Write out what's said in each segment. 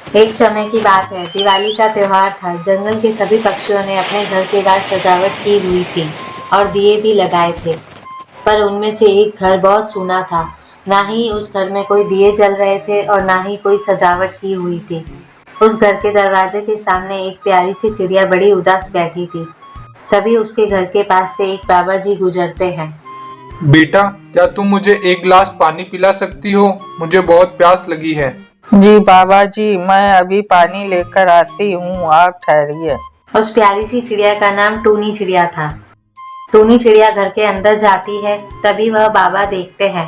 एक समय की बात है, दिवाली का त्योहार था। जंगल के सभी पक्षियों ने अपने घर के बाहर सजावट की हुई थी और दिए भी लगाए थे। पर उनमें से एक घर बहुत सूना था। ना ही उस घर में कोई दिए जल रहे थे और ना ही कोई सजावट की हुई थी। उस घर के दरवाजे के सामने एक प्यारी सी चिड़िया बड़ी उदास बैठी थी। तभी उसके घर के पास से एक बाबा जी गुजरते हैं। बेटा, क्या तुम मुझे एक गिलास पानी पिला सकती हो? मुझे बहुत प्यास लगी है। जी बाबा जी, मैं अभी पानी लेकर आती हूँ, आप ठहरिए। उस प्यारी सी चिड़िया का नाम टूनी चिड़िया था। टूनी चिड़िया घर के अंदर जाती है। तभी वह बाबा देखते हैं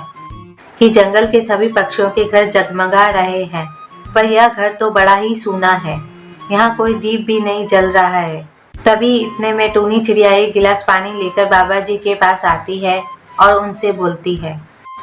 कि जंगल के सभी पक्षियों के घर जगमगा रहे हैं, पर यह घर तो बड़ा ही सूना है। यहाँ कोई दीप भी नहीं जल रहा है। तभी इतने में टूनी चिड़िया एक गिलास पानी लेकर बाबा जी के पास आती है और उनसे बोलती है,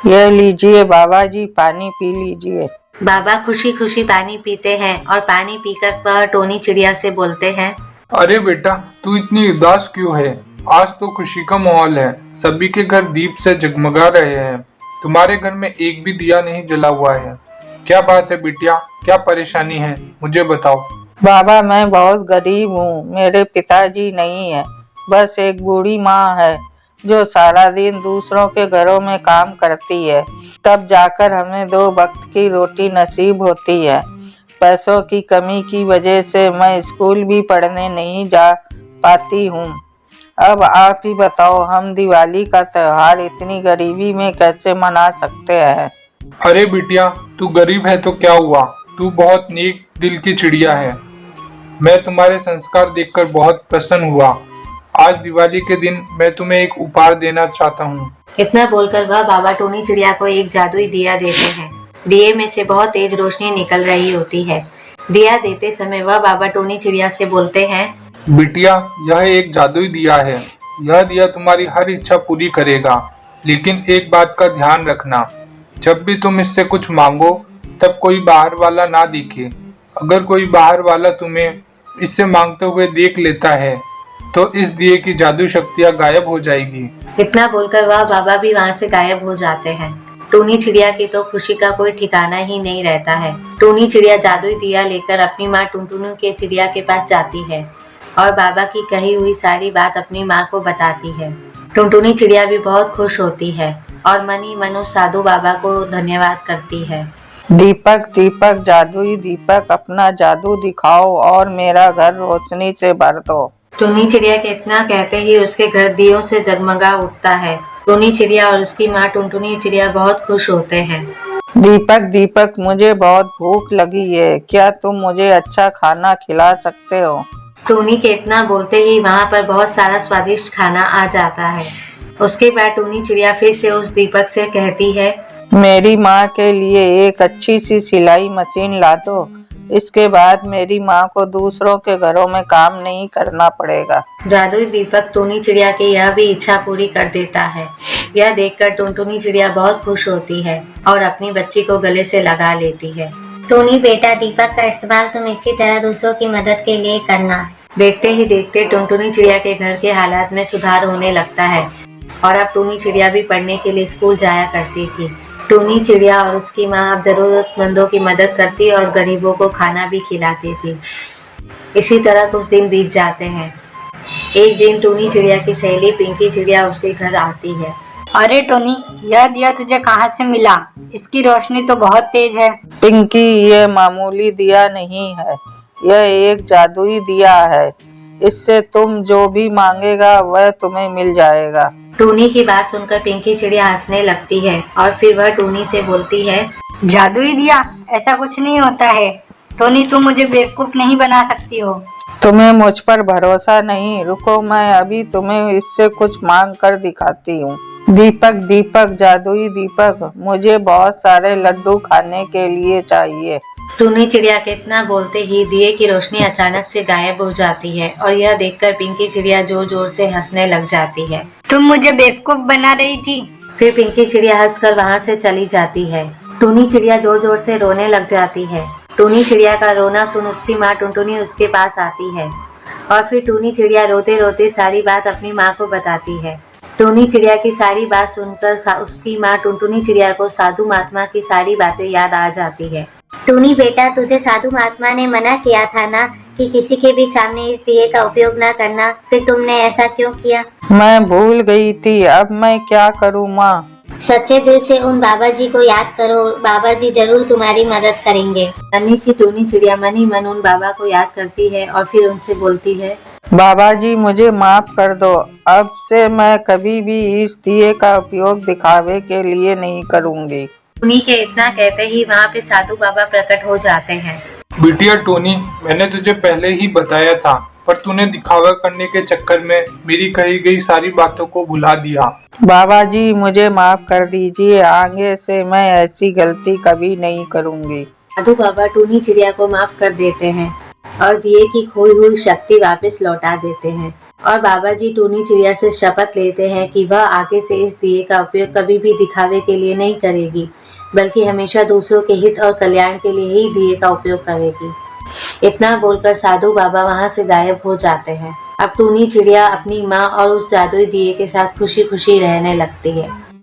ये लीजिए बाबा जी, पानी पी लीजिए। बाबा खुशी खुशी पानी पीते हैं और पानी पीकर वह टूनी चिड़िया से बोलते हैं, अरे बेटा, तू इतनी उदास क्यों है? आज तो खुशी का माहौल है। सभी के घर दीप से जगमगा रहे हैं। तुम्हारे घर में एक भी दिया नहीं जला हुआ है। क्या बात है बिटिया? क्या परेशानी है? मुझे बताओ। बाबा, मैं बहुत गरीब हूँ। मेरे पिताजी नहीं है, बस एक बूढ़ी माँ है जो सारा दिन दूसरों के घरों में काम करती है। तब जाकर हमें 2 वक्त की रोटी नसीब होती है। पैसों की कमी की वजह से मैं स्कूल भी पढ़ने नहीं जा पाती हूँ। अब आप ही बताओ, हम दिवाली का त्योहार इतनी गरीबी में कैसे मना सकते हैं? अरे बिटिया, तू गरीब है तो क्या हुआ? तू बहुत नेक दिल की चिड़िया है। मैं तुम्हारे संस्कार देखकर बहुत प्रसन्न हुआ। आज दिवाली के दिन मैं तुम्हें एक उपहार देना चाहता हूँ। इतना बोलकर वह बाबा टूनी चिड़िया को एक जादुई दिया देते हैं। दिए में से बहुत तेज रोशनी निकल रही होती है। दिया देते समय वह बाबा टूनी चिड़िया से बोलते हैं, बिटिया, यह एक जादुई दिया है। यह दिया तुम्हारी हर इच्छा पूरी करेगा। लेकिन एक बात का ध्यान रखना, जब भी तुम इससे कुछ मांगो तब कोई बाहर वाला ना दिखे। अगर कोई बाहर वाला तुम्हें इससे मांगते हुए देख लेता है तो इस दिए की जादू शक्तियाँ गायब हो जाएगी। इतना बोलकर वह बाबा भी वहाँ से गायब हो जाते हैं। टूनी चिड़िया की तो खुशी का कोई ठिकाना ही नहीं रहता है। टूनी चिड़िया जादुई दिया लेकर अपनी माँ टुनटुनी के चिड़िया के पास जाती है और बाबा की कही हुई सारी बात अपनी माँ को बताती है। टुनटुनी चिड़िया भी बहुत खुश होती है और मन ही मन उस साधु बाबा को धन्यवाद करती है। दीपक दीपक, जादुई दीपक, अपना जादू दिखाओ और मेरा घर रोशनी से भर दो। टूनी चिड़िया के इतना कहते ही उसके घर दियों से जगमगा उठता है। टूनी चिड़िया और उसकी माँ टुनटुनी चिड़िया बहुत खुश होते हैं। दीपक दीपक, मुझे बहुत भूख लगी है, क्या तुम मुझे अच्छा खाना खिला सकते हो? टूनी के इतना बोलते ही वहाँ पर बहुत सारा स्वादिष्ट खाना आ जाता है। उसके बाद टूनी चिड़िया फिर से उस दीपक से कहती है, मेरी माँ के लिए एक अच्छी सी सिलाई मशीन ला दो। इसके बाद मेरी माँ को दूसरों के घरों में काम नहीं करना पड़ेगा। जादुई दीपक टूनी चिड़िया की यह भी इच्छा पूरी कर देता है। यह देखकर टुनटुनी चिड़िया बहुत खुश होती है और अपनी बच्ची को गले से लगा लेती है। टोनी बेटा, दीपक का इस्तेमाल तुम इसी तरह दूसरों की मदद के लिए करना। देखते ही देखते टुनटुनी चिड़िया के घर के हालात में सुधार होने लगता है और अब टूनी चिड़िया भी पढ़ने के लिए स्कूल जाया करती थी। टूनी चिड़िया और उसकी माँ अब जरूरतमंदों की मदद करती और गरीबों को खाना भी खिलाती थी। इसी तरह कुछ दिन बीत जाते हैं। एक दिन टूनी चिड़िया की सहेली पिंकी चिड़िया उसके घर आती है। अरे टोनी, यह दिया तुझे कहाँ से मिला? इसकी रोशनी तो बहुत तेज है। पिंकी, ये मामूली दिया नहीं है, यह एक जादुई दिया है। इससे तुम जो भी मांगेगा वह तुम्हें मिल जाएगा। टूनी की बात सुनकर पिंकी चिड़िया हंसने लगती है और फिर वह टूनी से बोलती है, जादुई दिया? ऐसा कुछ नहीं होता है। टोनी, तुम मुझे बेवकूफ नहीं बना सकती हो। तुम्हें मुझ पर भरोसा नहीं? रुको, मैं अभी तुम्हें इससे कुछ मांग कर दिखाती हूँ। दीपक दीपक, जादुई दीपक, मुझे बहुत सारे लड्डू खाने के लिए चाहिए। टूनी चिड़िया के इतना बोलते ही दिए की रोशनी अचानक से गायब हो जाती है और यह देखकर पिंकी चिड़िया जोर जोर से हंसने लग जाती है। तुम मुझे बेवकूफ बना रही थी। फिर पिंकी चिड़िया हंसकर वहाँ से चली जाती है। टूनी चिड़िया जोर जोर से रोने लग जाती है। टूनी चिड़िया का रोना सुन उसकी माँ टुनटुनी उसके पास आती है और फिर टूनी चिड़िया रोते रोते सारी बात अपनी माँ को बताती है। टूनी चिड़िया की सारी बात सुनकर उसकी माँ टुनटुनी चिड़िया को साधु महात्मा की सारी बातें याद आ जाती है। टूनी बेटा, तुझे साधु महात्मा ने मना किया था ना कि किसी के भी सामने इस दिए का उपयोग न करना, फिर तुमने ऐसा क्यों किया? मैं भूल गई थी, अब मैं क्या करूँ माँ? सच्चे दिल से उन बाबा जी को याद करो, बाबा जी जरूर तुम्हारी मदद करेंगे। नन्ही सी टूनी चिड़िया मन ही मन उन बाबा को याद करती है और फिर उनसे बोलती है, बाबा जी मुझे माफ कर दो, अब से मैं कभी भी इस दिए का उपयोग दिखावे के लिए नहीं करूँगी। टूनी के इतना कहते ही वहाँ पे साधु बाबा प्रकट हो जाते हैं। बिटिया टोनी, मैंने तुझे पहले ही बताया था, पर तूने दिखावा करने के चक्कर में मेरी कही गई सारी बातों को भुला दिया। बाबा जी मुझे माफ कर दीजिए, आगे से मैं ऐसी गलती कभी नहीं करूँगी। साधु बाबा टूनी चिड़िया को माफ कर देते हैं और दिए की खोई हुई शक्ति वापस लौटा देते हैं। और बाबा जी टूनी चिड़िया से शपथ लेते हैं कि वह आगे से इस दिए का उपयोग कभी भी दिखावे के लिए नहीं करेगी, बल्कि हमेशा दूसरों के हित और कल्याण के लिए ही दिए का उपयोग करेगी। इतना बोलकर साधु बाबा वहां से गायब हो जाते हैं। अब टूनी चिड़िया अपनी माँ और उस जादुई दिए के साथ खुशी खुशी रहने लगती है।